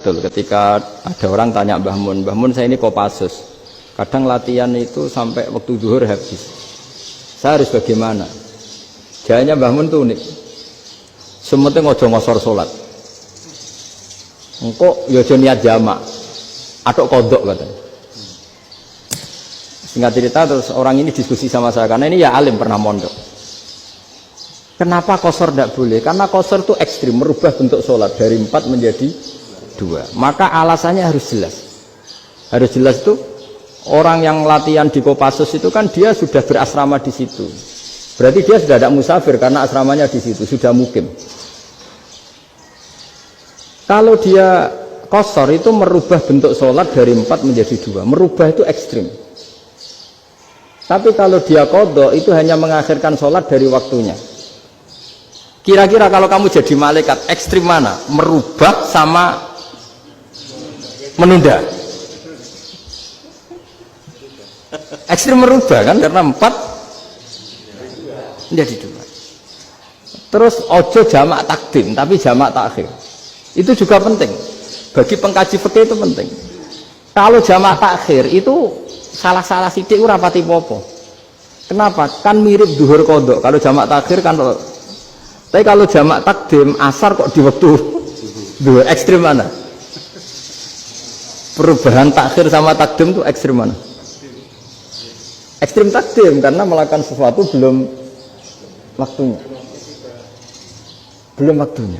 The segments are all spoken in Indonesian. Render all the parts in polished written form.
Betul, ketika ada orang tanya Mbah Mun saya ini Kopassus, kadang latihan itu sampai waktu zuhur habis. Saya harus bagaimana? Jawabnya Mbah Mun tuh unik. Sementing ojo ngosor sholat. Engkau yojo niat jamak, atau kodok katanya. Singkat cerita terus orang ini diskusi sama saya karena ini ya alim pernah mondok. Kenapa kosor tidak boleh? Karena kosor itu ekstrim, merubah bentuk sholat dari 4 menjadi 2. Maka alasannya harus jelas. Harus jelas itu orang yang latihan di Kopassus itu kan dia sudah berasrama di situ. Berarti dia sudah tidak musafir karena asramanya di situ, sudah mukim. Kalau dia kosor itu merubah bentuk sholat dari 4 menjadi 2. Merubah itu ekstrim. Tapi kalau dia qadha itu hanya mengakhirkan sholat dari waktunya. Kira-kira kalau kamu jadi malaikat ekstrim mana? Merubah sama menunda? Ekstrim merubah kan karena 4 menjadi 2. Terus ojo jamak takdim tapi jamak takhir. Itu juga penting. Bagi pengkaji fikih itu penting. Kalau jamak takhir itu salah-salah sithik ora pati apa-apa. Kenapa? Kan mirip zuhur qadha. Kalau jamak takhir kan, tapi kalau jamak takdim asar kok di waktu zuhur, ekstrim mana? Perubahan takhir sama takdim itu ekstrim mana? Ekstrim takdim karena melakukan sesuatu belum waktunya. Belum waktunya.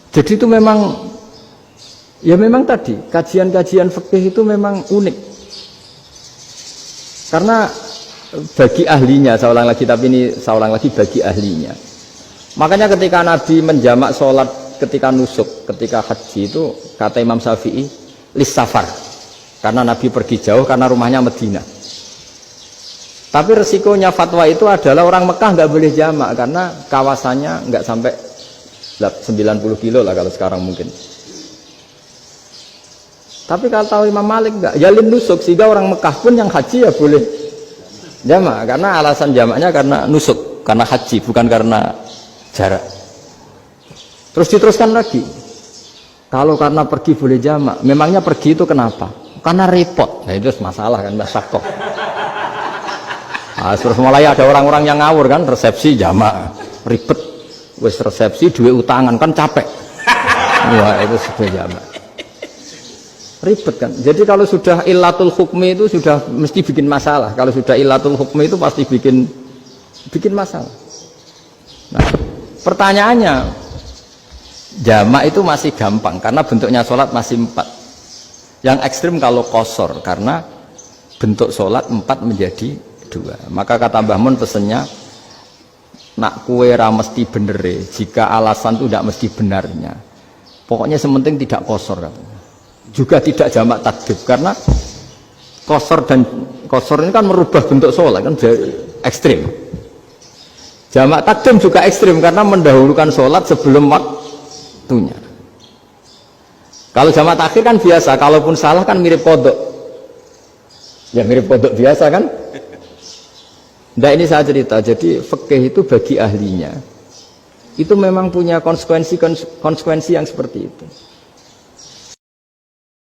Jadi itu memang ya memang tadi kajian-kajian fikih itu memang unik. Karena bagi ahlinya, saya ulang lagi tapi ini saya ulang lagi bagi ahlinya. Makanya ketika Nabi menjamak sholat ketika nusuk, ketika haji itu kata Imam Syafi'i lis safar. Karena Nabi pergi jauh karena rumahnya Madinah. Tapi resikonya fatwa itu adalah orang Mekah nggak boleh jamak karena kawasannya nggak sampai 90 kilo lah kalau sekarang mungkin. Tapi kalau tahu Imam Malik enggak, ya lim nusuk sehingga orang Mekah pun yang haji ya boleh jamak karena alasan jamaknya karena nusuk, karena haji bukan karena jarak. Terus diteruskan lagi. Kalau karena pergi boleh jamak, memangnya pergi itu kenapa? Karena repot. Nah itu masalah kan masyakoh. Nah, terus mulai ada orang-orang yang ngawur kan resepsi jamak, ribet. Wes resepsi duit utangan kan capek. Wah itu sudah jamak. Ribet kan. Jadi kalau sudah illatul hukmi itu sudah mesti bikin masalah. Kalau sudah illatul hukmi itu pasti bikin masalah. Nah, pertanyaannya jamak itu masih gampang karena bentuknya sholat masih 4. Yang ekstrim kalau qasar karena bentuk sholat 4 menjadi 2. Maka kata Mbah Mun pesennya nak kue ra mesti benere jika alasan itu tidak mesti benarnya. Pokoknya sementing tidak qasar katanya. Juga tidak jamak takdim karena qasar ini kan merubah bentuk sholat kan ekstrim. Jamak takdim juga ekstrim karena mendahulukan sholat sebelum waktunya. Kalau jamak takhir kan biasa, kalaupun salah kan mirip kodok. Ya mirip kodok biasa kan. Nah ini saya cerita, jadi fikih itu bagi ahlinya itu memang punya konsekuensi yang seperti itu.